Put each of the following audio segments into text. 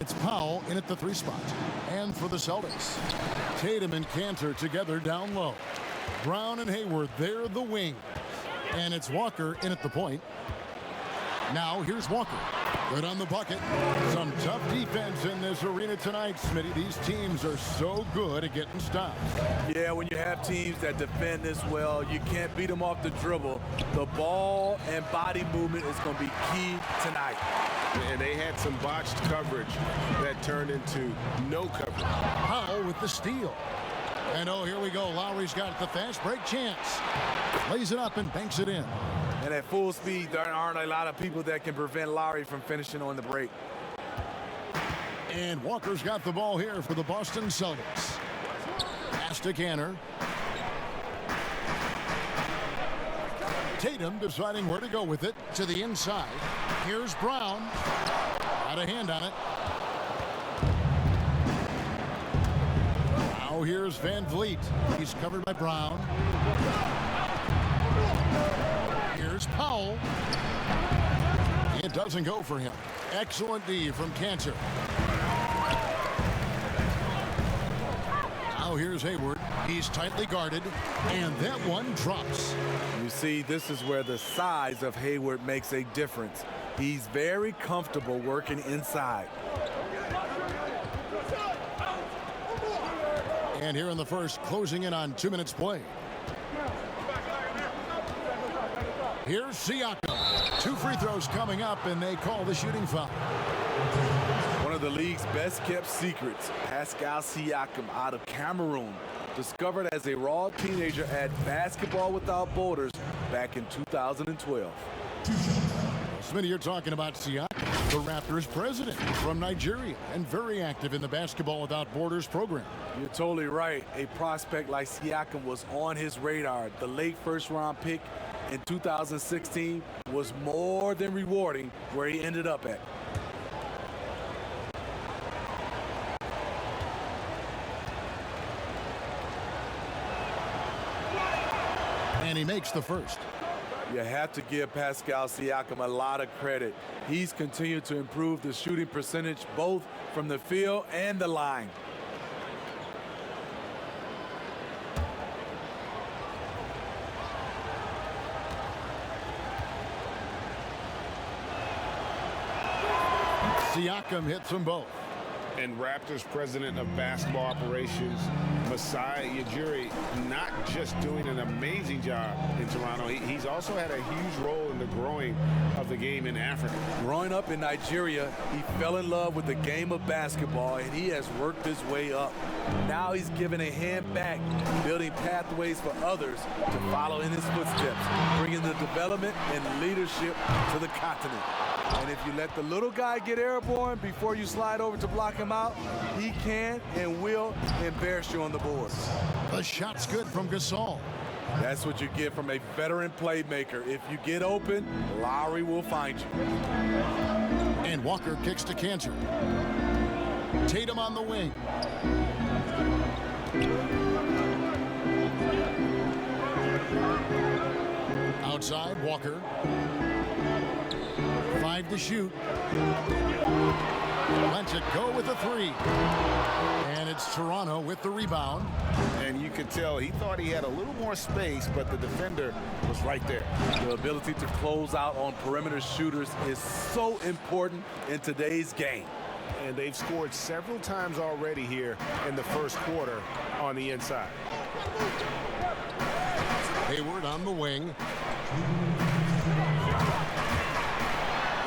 It's Powell in at the 3 spot. And for the Celtics, Tatum and Cantor together down low. Brown and Hayward, they're the wing. And it's Walker in at the point. Now here's Walker. Good on the bucket. Some tough defense in this arena tonight, Smitty. These teams are so good at getting stops. Yeah, when you have teams that defend this well, you can't beat them off the dribble. The ball and body movement is going to be key tonight. And they had some botched coverage that turned into no coverage. Powell with the steal. And oh, here we go. Lowry's got the fast break chance. Lays it up and banks it in. And at full speed, there aren't a lot of people that can prevent Lowry from finishing on the break. And Walker's got the ball here for the Boston Celtics. Pass to Cantor. Tatum deciding where to go with it to the inside. Here's Brown. Got a hand on it. Now here's Van Vliet. He's covered by Brown. Here's Powell. It doesn't go for him. Excellent D from Cantor. Now here's Hayward. He's tightly guarded, and that one drops. You see, this is where the size of Hayward makes a difference. He's very comfortable working inside. And here in the first, closing in on 2 minutes play. Here's Siakam. 2 free throws coming up, and they call the shooting foul. One of the league's best-kept secrets, Pascal Siakam out of Cameroon, discovered as a raw teenager at Basketball Without Borders back in 2012. Smitty, you're talking about Siakam, the Raptors president from Nigeria, and very active in the Basketball Without Borders program. You're totally right. A prospect like Siakam was on his radar. The late first-round pick in 2016 was more than rewarding where he ended up at. And he makes the first. You have to give Pascal Siakam a lot of credit. He's continued to improve the shooting percentage both from the field and the line. Siakam hits them both. And Raptors president of basketball operations, Masai Ujiri, not just doing an amazing job in Toronto, he's also had a huge role in the growing of the game in Africa. Growing up in Nigeria, he fell in love with the game of basketball, and he has worked his way up. Now he's given a hand back, building pathways for others to follow in his footsteps, bringing the development and leadership to the continent. And if you let the little guy get airborne before you slide over to block him out, he can and will embarrass you on the board. The shot's good from Gasol. That's what you get from a veteran playmaker. If you get open, Lowry will find you. And Walker kicks to Cantor. Tatum on the wing. Outside, Walker. 5 to shoot. Lets it go with a 3. And it's Toronto with the rebound. And you could tell he thought he had a little more space, but the defender was right there. The ability to close out on perimeter shooters is so important in today's game. And they've scored several times already here in the first quarter on the inside. Hayward on the wing.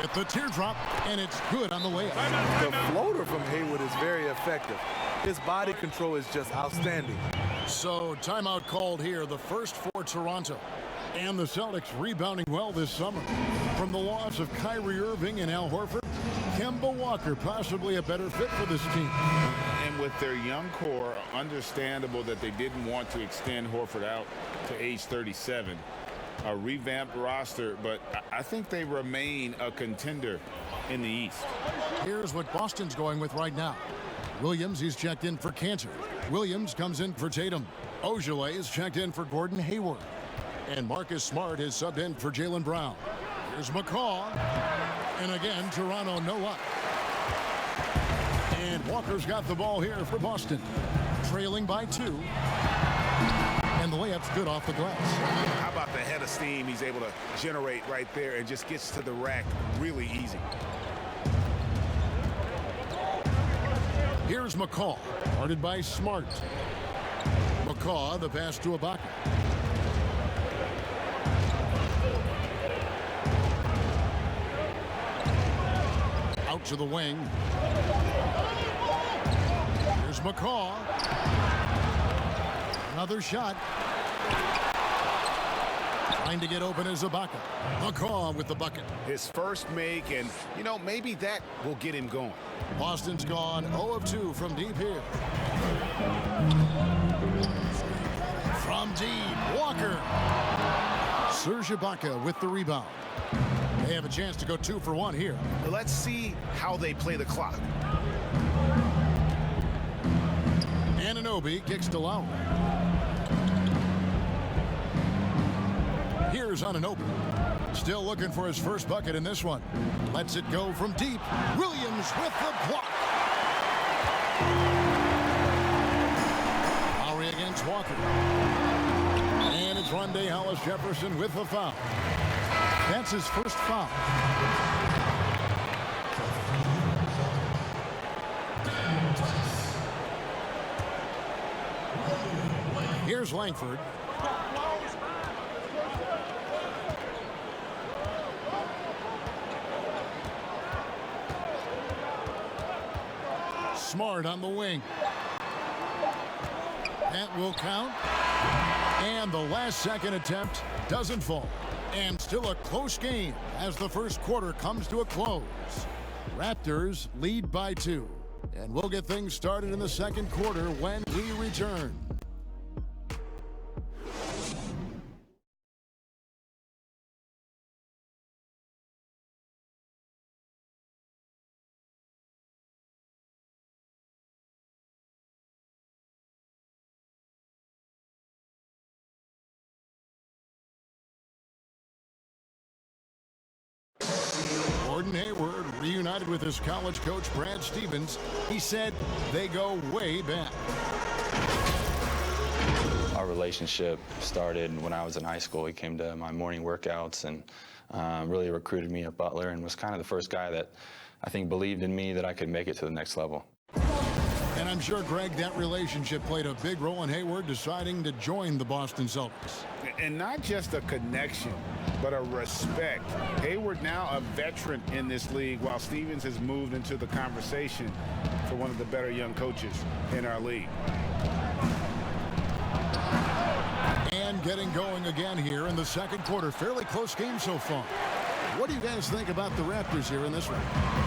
At the teardrop, and it's good on the way up. The floater from Hayward is very effective. His body control is just outstanding. So timeout called here, the first for Toronto. And the Celtics rebounding well this summer. From the loss of Kyrie Irving and Al Horford, Kemba Walker possibly a better fit for this team. And with their young core, understandable that they didn't want to extend Horford out to age 37. A revamped roster, but I think they remain a contender in the East. Here's what Boston's going with right now. Williams, he's checked in for Cantor. Williams comes in for Tatum. Ojale is checked in for Gordon Hayward. And Marcus Smart is subbed in for Jaylen Brown. Here's McCaw. And again, Toronto no luck. Walker's got the ball here for Boston. Trailing by 2. And the layup's good off the glass. How about the head of steam he's able to generate right there and just gets to the rack really easy. Here's McCaw, guarded by Smart. McCaw, the pass to Ibaka. Out to the wing. Here's McCaw. Another shot. Trying to get open is Ibaka. McCaw with the bucket. His first make, and, you know, maybe that will get him going. Boston's gone 0 of 2 from deep here. From deep, Walker. Serge Ibaka with the rebound. They have a chance to go 2 for 1 here. Let's see how they play the clock. Anunoby kicks to Lowry. Here's Anunoby. Still looking for his first bucket in this one. Lets it go from deep. Williams with the block. Lowry against Walker. And it's Rondé Hollis-Jefferson with the foul. That's his first foul. Here's Langford. Smart on the wing. That will count. And the last second attempt doesn't fall. And still a close game as the first quarter comes to a close. Raptors lead by 2. And we'll get things started in the second quarter when we return. Gordon Hayward reunited with his college coach Brad Stevens. He said they go way back. Our relationship started when I was in high school. He came to my morning workouts and really recruited me at Butler and was kind of the first guy that I think believed in me that I could make it to the next level. And I'm sure, Greg, that relationship played a big role in Hayward deciding to join the Boston Celtics. And not just a connection, but a respect. Hayward now a veteran in this league, while Stevens has moved into the conversation for one of the better young coaches in our league. And getting going again here in the second quarter. Fairly close game so far. What do you guys think about the Raptors here in this one?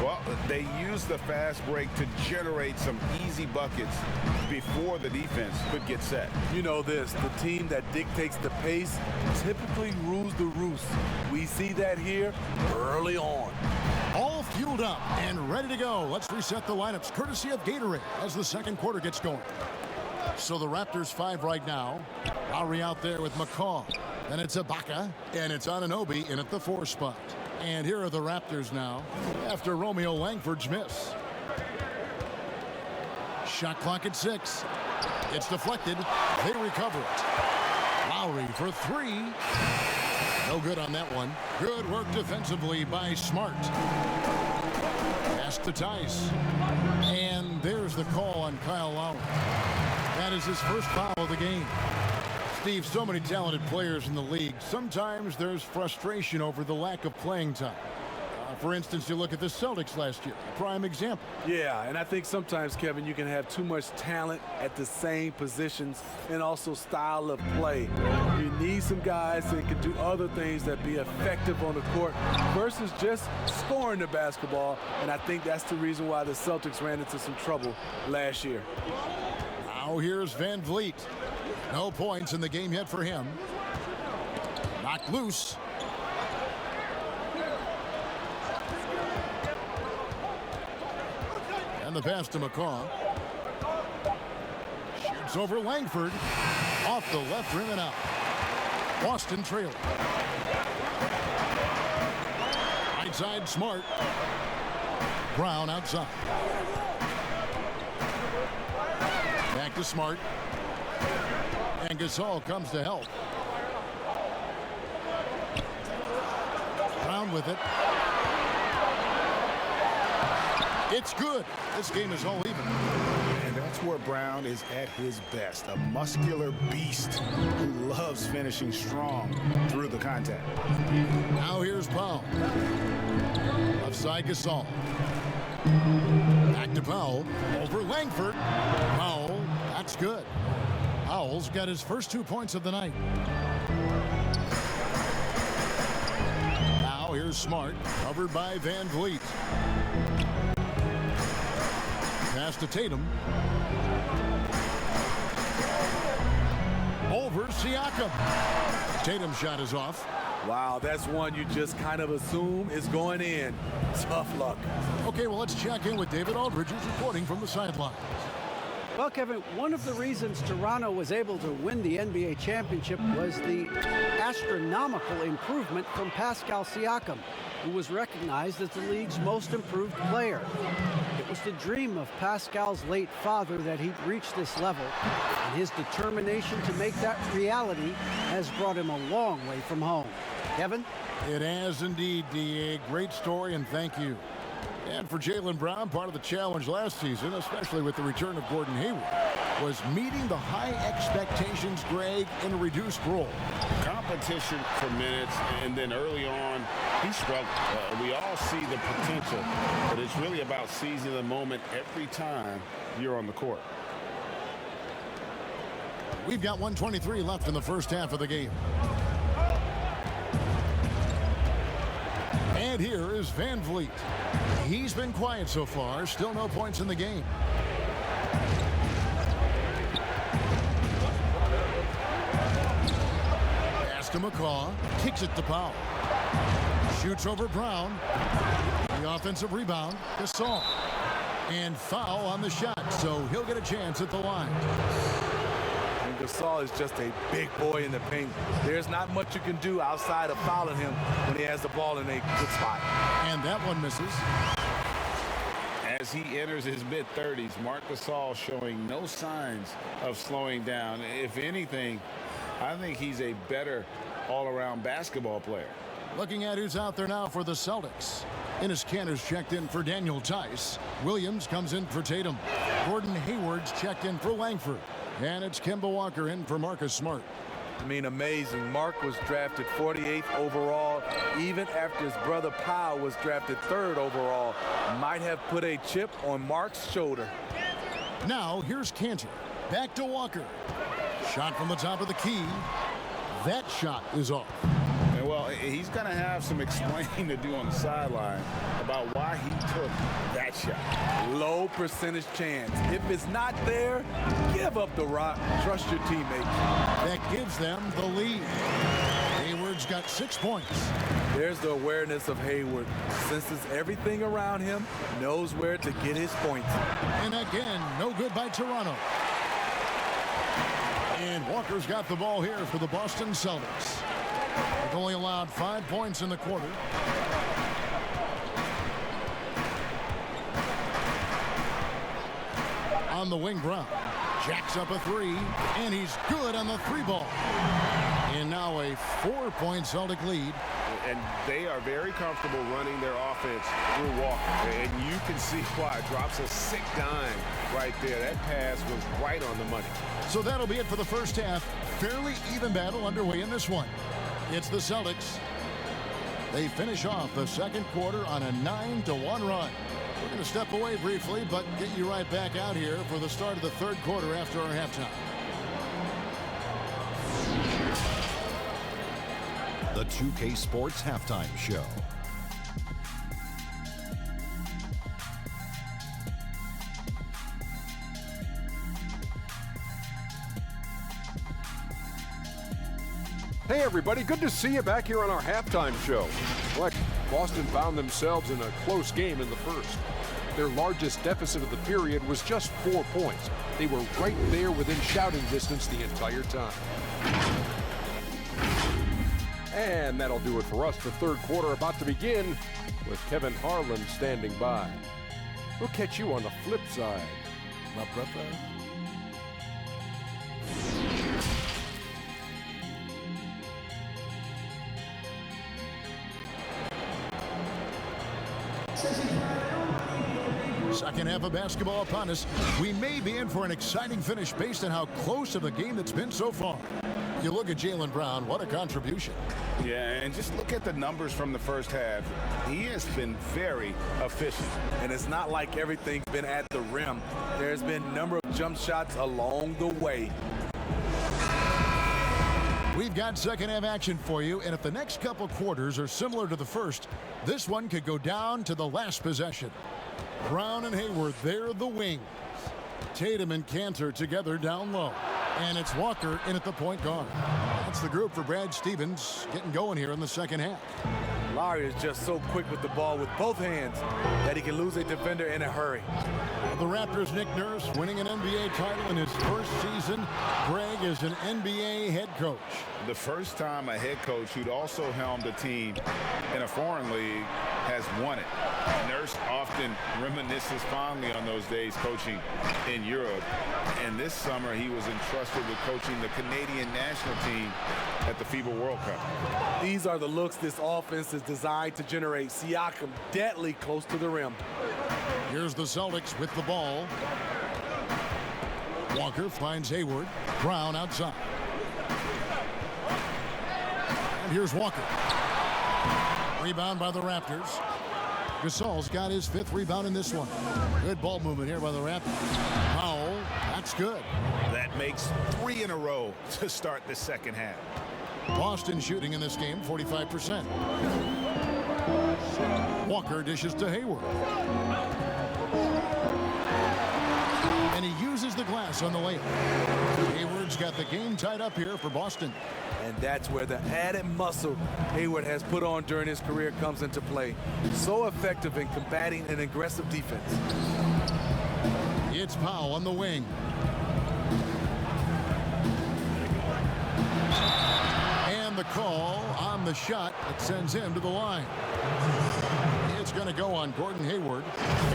Well, they used the fast break to generate some easy buckets before the defense could get set. You know this, the team that dictates the pace typically rules the roost. We see that here early on. All fueled up and ready to go. Let's reset the lineups courtesy of Gatorade as the second quarter gets going. So the Raptors 5 right now. Lowry out there with McCaw. Then it's Ibaka, and it's Anunoby in at the 4 spot. And here are the Raptors now after Romeo Langford's miss. Shot clock at 6. It's deflected. They recover it. Lowry for 3. No good on that one. Good work defensively by Smart. Pass to Tice. And there's the call on Kyle Lowry. That is his first foul of the game. Steve, so many talented players in the league. Sometimes there's frustration over the lack of playing time. For instance, you look at the Celtics last year, prime example. Yeah, and I think sometimes, Kevin, you can have too much talent at the same positions and also style of play. You need some guys that can do other things that be effective on the court versus just scoring the basketball, and I think that's the reason why the Celtics ran into some trouble last year. Now here's Van Vliet. No points in the game yet for him. Knocked loose. And the pass to McCaw. Shoots over Langford. Off the left rim and out. Boston trailing. Right side, Smart. Brown outside. Back to Smart. And Gasol comes to help. Brown with it. It's good. This game is all even. And that's where Brown is at his best. A muscular beast who loves finishing strong through the contact. Now here's Powell. Left side Gasol. Back to Powell. Over Langford. Powell. That's good. Powell's got his first 2 points of the night. Now here's Smart. Covered by Van Vliet. Pass to Tatum. Over Siakam. Tatum's shot is off. Wow, that's one you just kind of assume is going in. Tough luck. Okay, well, let's check in with David Aldridge, who's reporting from the sidelines. Well, Kevin, one of the reasons Toronto was able to win the NBA championship was the astronomical improvement from Pascal Siakam, who was recognized as the league's most improved player. It was the dream of Pascal's late father that he'd reach this level, and his determination to make that reality has brought him a long way from home. Kevin? It has indeed, D.A. Great story, and thank you. And for Jaylen Brown, part of the challenge last season, especially with the return of Gordon Hayward, was meeting the high expectations, Greg, in a reduced role. Competition for minutes, and then early on, he struggled. We all see the potential, but it's really about seizing the moment every time you're on the court. We've got 1:23 left in the first half of the game. And here is Van Vliet. He's been quiet so far. Still no points in the game. Pass to McCaw. Kicks it to Powell. Shoots over Brown. The offensive rebound. Gasol. And foul on the shot, so he'll get a chance at the line. And Gasol is just a big boy in the paint. There's not much you can do outside of fouling him when he has the ball in a good spot. And that one misses. As he enters his mid-30s, Marc Gasol showing no signs of slowing down. If anything, I think he's a better all-around basketball player. Looking at who's out there now for the Celtics. Enes Kanter's checked in for Daniel Tice. Williams comes in for Tatum. Gordon Hayward's checked in for Langford. And it's Kemba Walker in for Marcus Smart. I mean, amazing. Mark was drafted 48th overall, even after his brother Powell was drafted 3rd overall. Might have put a chip on Mark's shoulder. Now here's Kanter. Back to Walker. Shot from the top of the key. That shot is off. Well, he's going to have some explaining to do on the sideline about why he took that shot. Low percentage chance. If it's not there, give up the rock. Trust your teammate. That gives them the lead. Hayward's got 6 points. There's the awareness of Hayward. Senses everything around him, knows where to get his points. And again, no good by Toronto. And Walker's got the ball here for the Boston Celtics. They've only allowed 5 points in the quarter. On the wing, Brown jacks up a 3, and he's good on the 3-ball. And now a 4-point Celtic lead. And they are very comfortable running their offense through Walker. And you can see why. Drops a sick dime right there. That pass was right on the money. So that'll be it for the first half. Fairly even battle underway in this one. It's the Celtics. They finish off the second quarter on a 9-1 run. We're going to step away briefly, but get you right back out here for the start of the third quarter after our halftime. The 2K Sports Halftime Show. Hey everybody, good to see you back here on our halftime show. Well, Boston found themselves in a close game in the first. Their largest deficit of the period was just 4 points. They were right there within shouting distance the entire time. And that'll do it for us. The third quarter about to begin with Kevin Harlan standing by. We'll catch you on the flip side, my brother. Second half of basketball upon us. We may be in for an exciting finish based on how close of a game it's been so far. You look at Jaylen Brown, what a contribution. Yeah, and just look at the numbers from the first half. He has been very efficient. And it's not like everything's been at the rim. There's been a number of jump shots along the way. We've got second half action for you, and if the next couple quarters are similar to the first, this one could go down to the last possession. Brown and Hayward, they're the wings. Tatum and Cantor together down low. And it's Walker in at the point guard. That's the group for Brad Stevens getting going here in the second half. Lowry is just so quick with the ball with both hands that he can lose a defender in a hurry. The Raptors' Nick Nurse winning an NBA title in his first season. Greg is an NBA head coach. The first time a head coach who'd also helmed a team in a foreign league has won it. Nurse often reminisces fondly on those days coaching in Europe. And this summer he was entrusted with coaching the Canadian national team at the FIBA World Cup. These are the looks this offense is designed to generate. Siakam deadly close to the rim. Here's the Celtics with the ball. Walker finds Hayward. Brown outside. And here's Walker. Rebound by the Raptors. Gasol's got his 5th rebound in this one. Good ball movement here by the Raptors. Powell, that's good. That makes 3 in a row to start the second half. Boston shooting in this game, 45%. Walker dishes to Hayward. And he uses the glass on the layup. Hayward's got the game tied up here for Boston. And that's where the added muscle Hayward has put on during his career comes into play. So effective in combating an aggressive defense. It's Powell on the wing. And the call on the shot that sends him to the line. It's going to go on Gordon Hayward.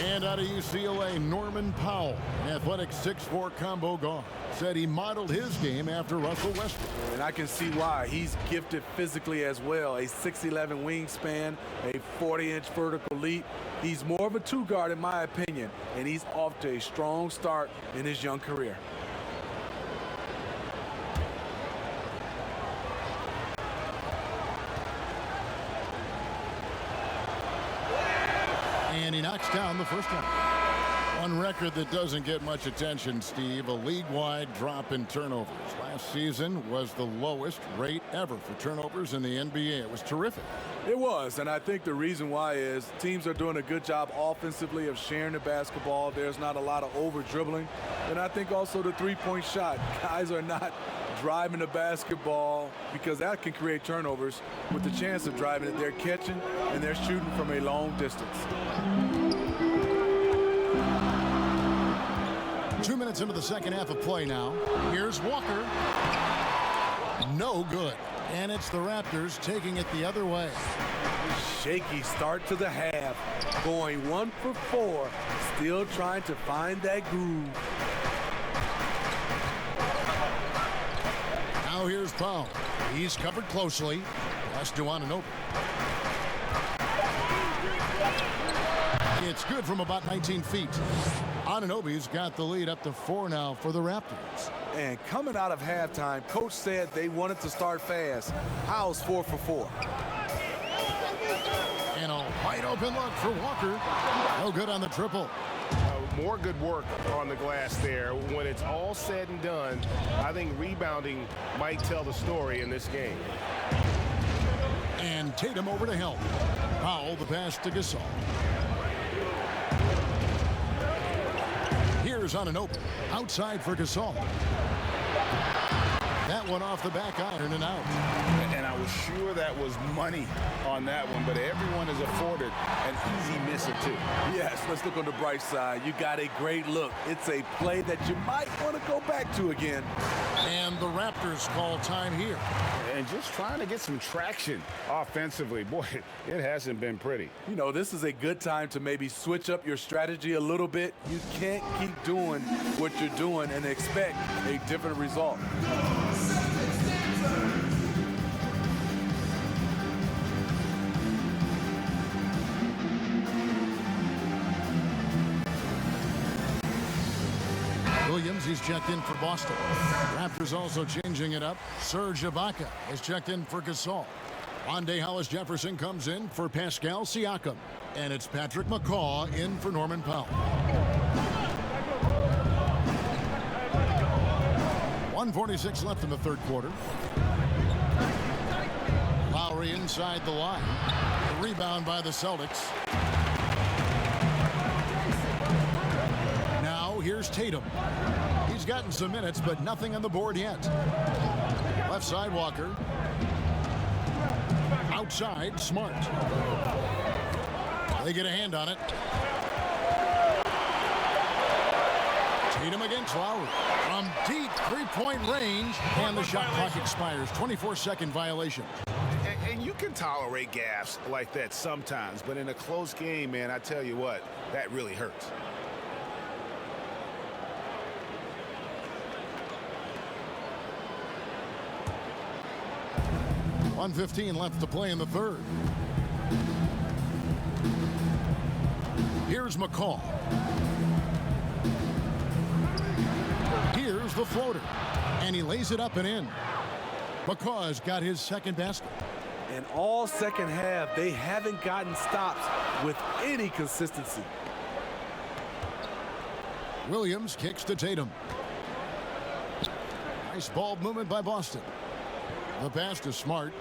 And out of UCLA, Norman Powell, an athletic 6'4" combo guard, said he modeled his game after Russell Westbrook. And I can see why. He's gifted physically as well. A 6'11" wingspan, a 40-inch vertical leap. He's more of a two-guard in my opinion, and he's off to a strong start in his young career. And he knocks down the first one. On record that doesn't get much attention, Steve, a league-wide drop in turnovers. Last season was the lowest rate ever for turnovers in the NBA. It was terrific. It was, and I think the reason why is teams are doing a good job offensively of sharing the basketball. There's not a lot of over-dribbling. And I think also the three-point shot. Guys are not driving the basketball because that can create turnovers. With the chance of driving it, they're catching and they're shooting from a long distance. 2 minutes into the second half of play now. Here's Walker. No good. And it's the Raptors taking it the other way. Shaky start to the half. Going 1 for 4. Still trying to find that groove. Now here's Powell. He's covered closely. Pass to Anunoby. It's good from about 19 feet. Anunoby's got the lead up to 4 now for the Raptors. And coming out of halftime, coach said they wanted to start fast. Howell's 4 for 4. And a wide open look for Walker. No good on the triple. More good work on the glass there. When it's all said and done, I think rebounding might tell the story in this game. And Tatum over to help. Powell the pass to Gasol. Here's Anunoby. Outside for Gasol. That one off the back iron and out. And I was sure that was money on that one, but everyone is afforded an easy miss or two. Yes, let's look on the bright side. You got a great look. It's a play that you might want to go back to again. And the Raptors call time here. And just trying to get some traction offensively. Boy, it hasn't been pretty. You know, this is a good time to maybe switch up your strategy a little bit. You can't keep doing what you're doing and expect a different result. Williams, he's checked in for Boston. Raptors also changing it up. Serge Ibaka is checked in for Gasol. Wande Hollis-Jefferson comes in for Pascal Siakam. And it's Patrick McCaw in for Norman Powell. 1:46 left in the third quarter. Lowry inside the line. The rebound by the Celtics. Now here's Tatum. He's gotten some minutes, but nothing on the board yet. Left side, Walker. Outside, Smart. They get a hand on it. Tatum against Lowry. From deep three-point range, and the shot clock expires. 24-second violation. And you can tolerate gaffes like that sometimes, but in a close game, man, I tell you what, that really hurts. .115 left to play in the third. Here's McCaw. Here's the floater. And he lays it up and in. McCaw's got his second basket. And all second half, they haven't gotten stops with any consistency. Williams kicks to Tatum. Nice ball movement by Boston. The pass to Smart.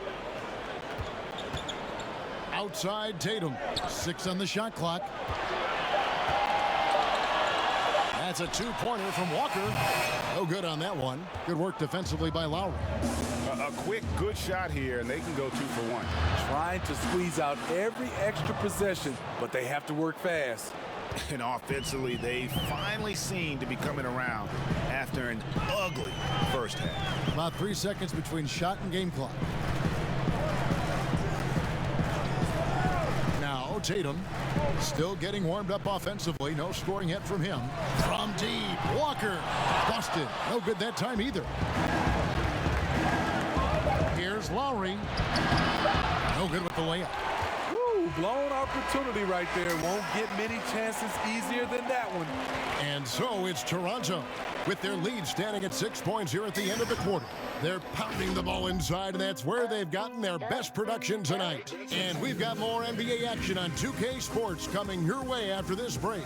Outside Tatum. 6 on the shot clock. That's a two-pointer from Walker. No good on that one. Good work defensively by Lowry. A quick, good shot here, and they can go 2 for 1. Trying to squeeze out every extra possession, but they have to work fast. And offensively, they finally seem to be coming around after an ugly first half. About 3 seconds between shot and game clock. Now Tatum still getting warmed up offensively. No scoring yet from him. From deep, Walker busted. No good that time either. Here's Lowry. No good with the layup. Woo, blown opportunity right there. Won't get many chances easier than that one. And so it's Toronto with their lead standing at 6 points here at the end of the quarter. They're pounding the ball inside, and that's where they've gotten their best production tonight. And we've got more NBA action on 2K Sports coming your way after this break.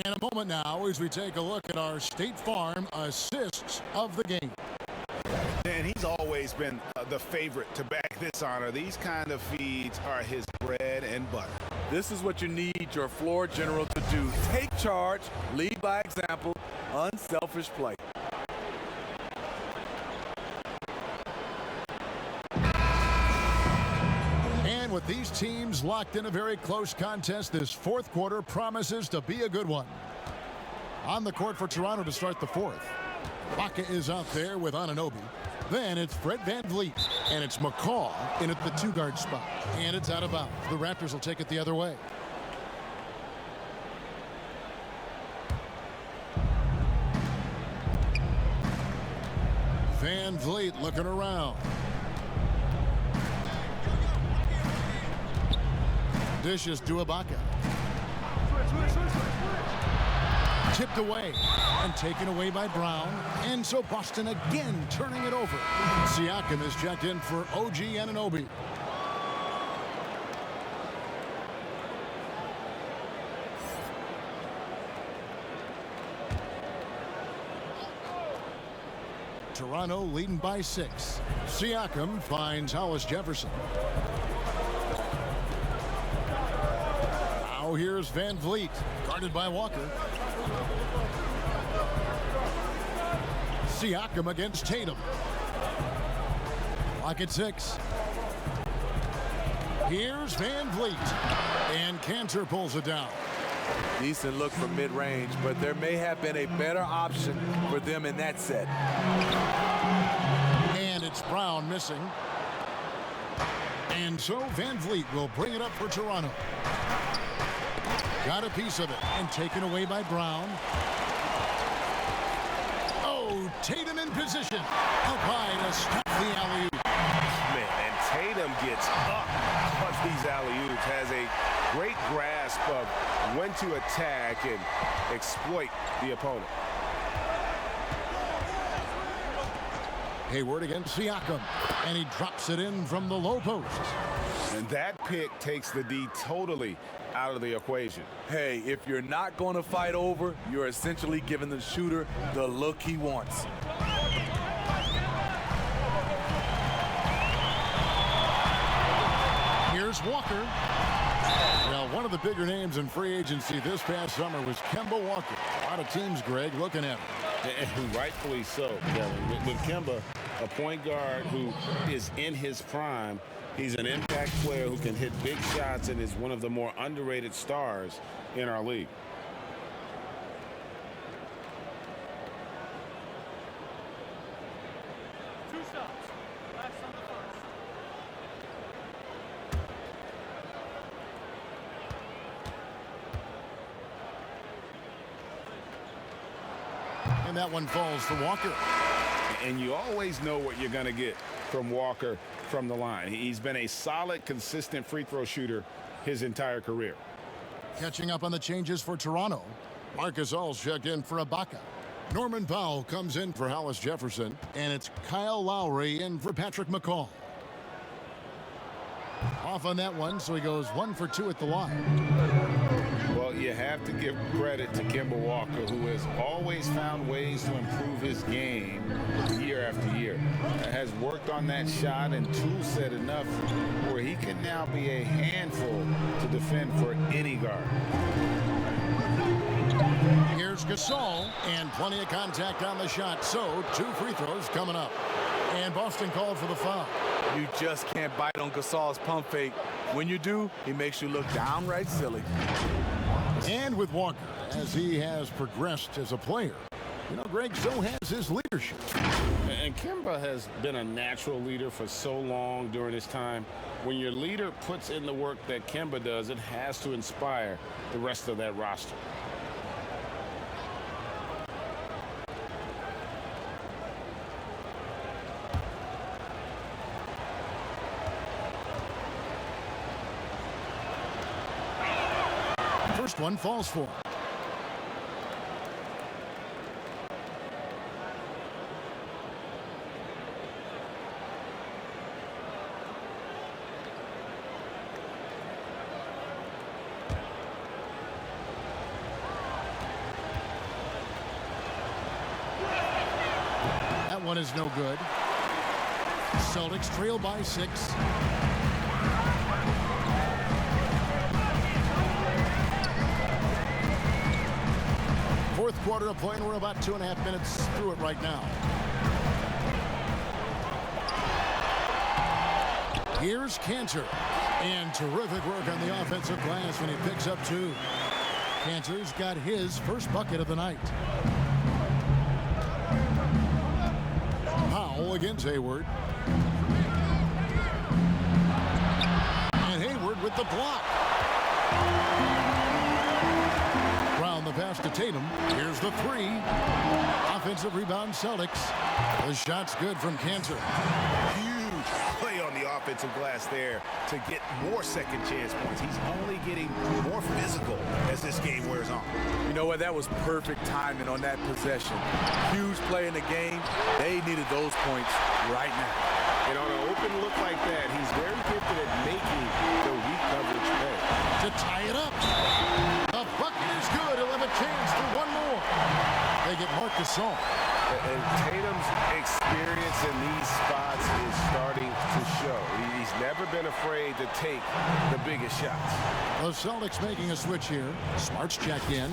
In a moment now, as we take a look at our State Farm assists of the game. And he's always been the favorite to back this honor. These kind of feeds are his bread and butter. This is what you need your floor general to do. Take charge, lead by example, unselfish play. And with these teams locked in a very close contest, this fourth quarter promises to be a good one. On the court for Toronto to start the fourth. Baca is out there with Anunoby. Then it's Fred VanVleet, and it's McCaw in at the 2-guard spot. And it's out of bounds. The Raptors will take it the other way. VanVleet looking around. Dishes to Ibaka. Tipped away and taken away by Brown. And so Boston again turning it over. Siakam is checked in for OG Anunoby. Toronto leading by 6. Siakam finds Hollis-Jefferson. Now here's VanVleet, guarded by Walker. Siakam against Tatum. Clock at 6. Here's VanVleet. And Cantor pulls it down. Decent look from mid-range, but there may have been a better option for them in that set. And it's Brown missing. And so VanVleet will bring it up for Toronto. Got a piece of it and taken away by Brown. Oh, Tatum in position. Up high to stop the alley-oop. Man, and Tatum gets up on these alley-oops, has a great grasp of when to attack and exploit the opponent. Hayward against Siakam, and he drops it in from the low post. And that pick takes the D totally out of the equation. Hey, if you're not going to fight over, you're essentially giving the shooter the look he wants. Here's Walker. Well, one of the bigger names in free agency this past summer was Kemba Walker. A lot of teams, Greg, looking at him. And rightfully so, Kevin. With Kemba, a point guard who is in his prime, he's an impact player who can hit big shots and is one of the more underrated stars in our league. And that one falls to Walker. And you always know what you're going to get from Walker from the line. He's been a solid, consistent free throw shooter his entire career. Catching up on the changes for Toronto. Marcus All's checked in for Ibaka. Norman Powell comes in for Hollis Jefferson. And it's Kyle Lowry in for Patrick McCall. Off on that one, so he goes 1 for 2 at the line. Well, you have to give credit to Kemba Walker, who has always found ways to improve his game year after year. Has worked on that shot and tool set enough where he can now be a handful to defend for any guard. Here's Gasol, and plenty of contact on the shot, so 2 free throws coming up. And Boston called for the foul. You just can't bite on Gasol's pump fake. When you do, he makes you look downright silly. And with Walker, as he has progressed as a player, you know, Greg, so has his leadership. And Kemba has been a natural leader for so long during his time. When your leader puts in the work that Kemba does, it has to inspire the rest of that roster. First one falls for him. That one is no good. Celtics trail by 6. Fourth quarter of play, and we're about 2.5 minutes through it right now. Here's Cantor, and terrific work on the offensive glass when he picks up 2. Cantor's got his first bucket of the night. Powell against Hayward. And Hayward with the block. Brown the pass to Tatum. Here's the 3. Offensive rebound Celtics. The shot's good from Cantor. Huge play on the offensive glass there to get more second chance points. He's only getting more physical as this game wears on. You know what? That was perfect timing on that possession. Huge play in the game. They needed those points right now. And on an open look like that, he's very gifted at making the weak coverage pay. To tie it up. The bucket is good. He'll have a chance for one more. They get Marc Gasol. And Tatum's experience in these spots is starting to show. He's never been afraid to take the biggest shots. The Celtics making a switch here. Smart's checked in.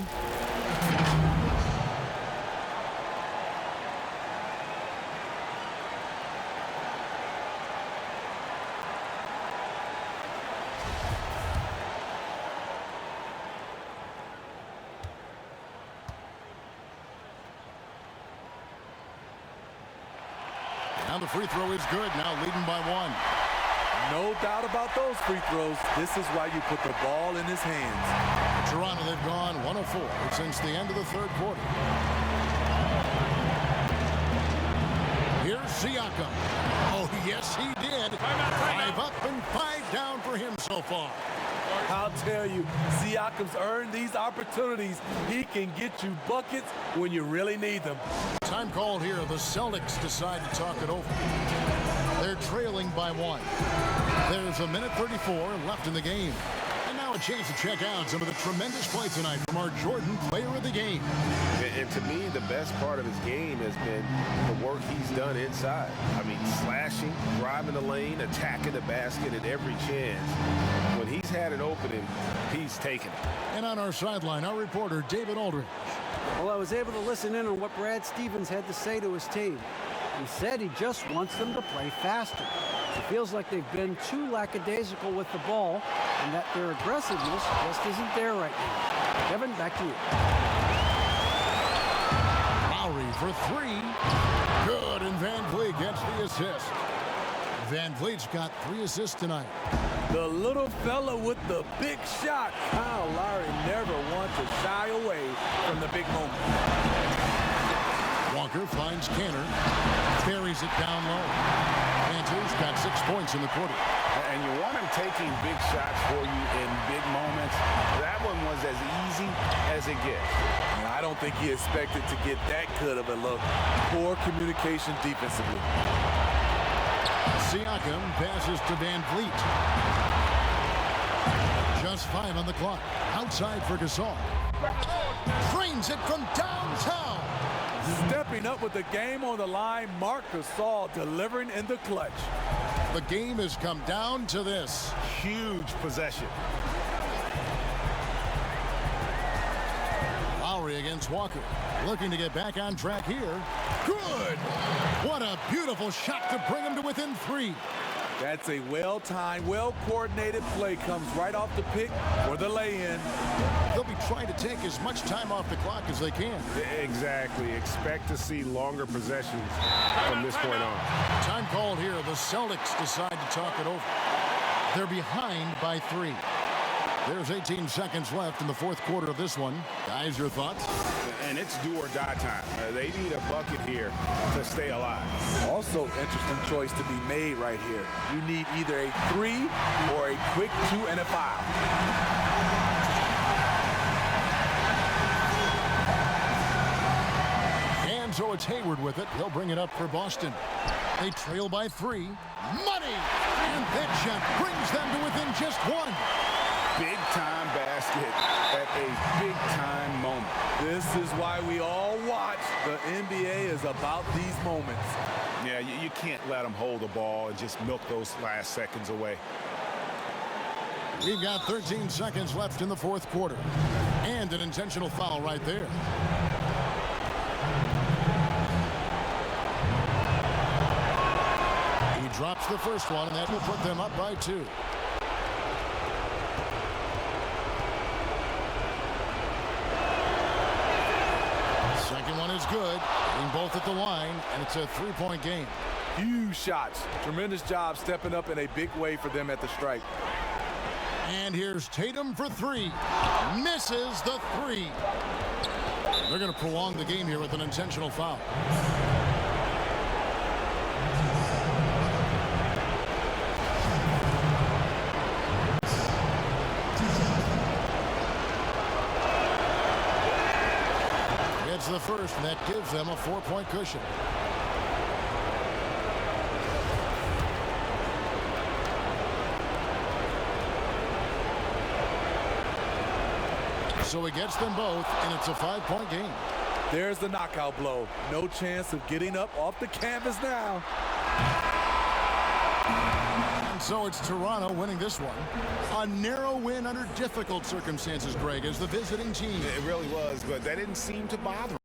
Now the free throw is good. Now leading by 1. No doubt about those free throws. This is why you put the ball in his hands. Toronto, they've gone 1 of 4 since the end of the third quarter. Here's Siakam. Oh, yes, he did. 5 up and 5 down for him so far. I'll tell you, Siakam's earned these opportunities. He can get you buckets when you really need them. Time called here. The Celtics decide to talk it over. They're trailing by 1. There's 1:34 left in the game. And now a chance to check out some of the tremendous play tonight from our Jordan player of the game. And to me, the best part of his game has been the work he's done inside. I mean, slashing, driving the lane, attacking the basket at every chance. When he's had an opening, he's taken it. And on our sideline, our reporter, David Aldridge. Well, I was able to listen in on what Brad Stevens had to say to his team. He said he just wants them to play faster. It feels like they've been too lackadaisical with the ball and that their aggressiveness just isn't there right now. Kevin, back to you. Lowry for 3. Good, and Van Vliet gets the assist. Van Vliet's got 3 assists tonight. The little fella with the big shot. Kyle Lowry never wants to shy away from the big moment. Walker finds Cantor. Buries it down low. Cantor's got 6 points in the quarter. And you want him taking big shots for you in big moments. That one was as easy as it gets. And I don't think he expected to get that good of a look. Poor communication defensively. Siakam passes to Van Vliet. Just 5 on the clock. Outside for Gasol. Drains it from downtown. Stepping up with the game on the line, Marc Gasol delivering in the clutch. The game has come down to this. Huge possession. Lowry against Walker. Looking to get back on track here. Good! What a beautiful shot to bring him to within 3. That's a well-timed, well-coordinated play. Comes right off the pick for the lay-in. They'll be trying to take as much time off the clock as they can. Exactly. Expect to see longer possessions from this point on. Time called here. The Celtics decide to talk it over. They're behind by 3. There's 18 seconds left in the fourth quarter of this one. Guys, your thoughts? And it's do or die time. They need a bucket here to stay alive. Also, interesting choice to be made right here. You need either a 3 or a quick 2 and a foul. And so it's Hayward with it. He'll bring it up for Boston. They trail by 3. Money! And that shot brings them to within just 1. Big-time basket at a big-time moment. This is why we all watch. The NBA is about these moments. Yeah, you can't let them hold the ball and just milk those last seconds away. We've got 13 seconds left in the fourth quarter. And an intentional foul right there. He drops the first one, and that will put them up by 2. Second one is good. Getting both at the line, and it's a 3-point game. Huge shots. Tremendous job stepping up in a big way for them at the stripe. And here's Tatum for 3. Misses the 3. They're going to prolong the game here with an intentional foul. It's the first, and that gives them a 4-point cushion. So he gets them both, and it's a 5-point game. There's the knockout blow. No chance of getting up off the canvas now. And so it's Toronto winning this one. A narrow win under difficult circumstances, Greg, as the visiting team. It really was, but that didn't seem to bother him.